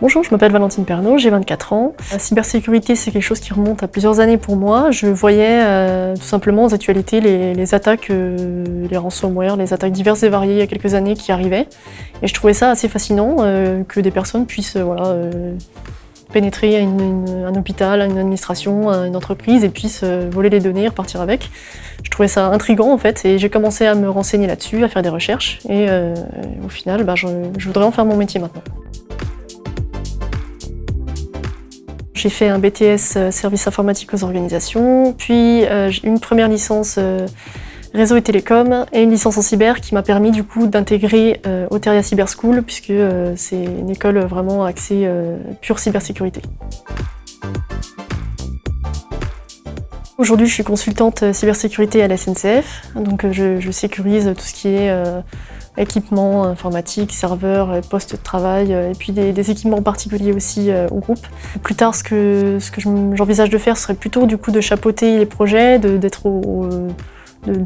Bonjour, je m'appelle Valentine Pernaut, j'ai 24 ans. La cybersécurité, c'est quelque chose qui remonte à plusieurs années pour moi. Je voyais tout simplement aux actualités les attaques, les ransomware, les attaques diverses et variées il y a quelques années qui arrivaient. Et je trouvais ça assez fascinant que des personnes puissent pénétrer à un hôpital, à une administration, à une entreprise et puissent voler les données et repartir avec. Je trouvais ça intriguant en fait et j'ai commencé à me renseigner là-dessus, à faire des recherches et au final je voudrais en faire mon métier maintenant. J'ai fait un BTS services informatiques aux organisations, puis une première licence réseau et télécom et une licence en cyber qui m'a permis du coup d'intégrer Oteria Cyber School puisque c'est une école vraiment axée pure cybersécurité. Aujourd'hui, je suis consultante cybersécurité à la SNCF, donc je sécurise tout ce qui est équipements informatiques, serveurs, postes de travail, et puis des équipements particuliers aussi au groupe. Plus tard, ce que j'envisage de faire serait plutôt du coup de chapeauter les projets, de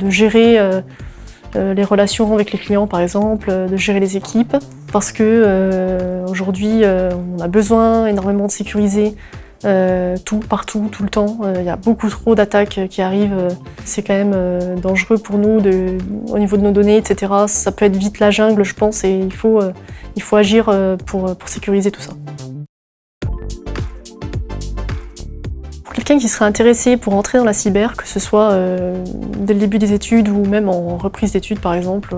gérer les relations avec les clients par exemple, de gérer les équipes, parce que aujourd'hui on a besoin énormément de sécuriser tout, partout, tout le temps. Il y a beaucoup trop d'attaques qui arrivent. C'est quand même dangereux pour nous au niveau de nos données, etc. Ça peut être vite la jungle, je pense, et il faut agir pour sécuriser tout ça. Pour quelqu'un qui serait intéressé pour entrer dans la cyber, que ce soit dès le début des études ou même en reprise d'études par exemple,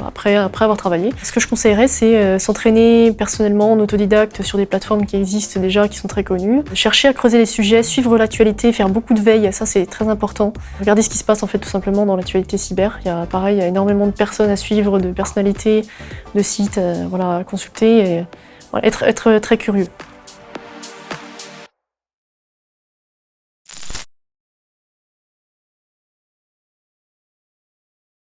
après avoir travaillé, ce que je conseillerais c'est s'entraîner personnellement en autodidacte sur des plateformes qui existent déjà, qui sont très connues, chercher à creuser les sujets, suivre l'actualité, faire beaucoup de veille, ça c'est très important. Regarder ce qui se passe en fait tout simplement dans l'actualité cyber. Il y a énormément de personnes à suivre, de personnalités, de sites à consulter et être très curieux.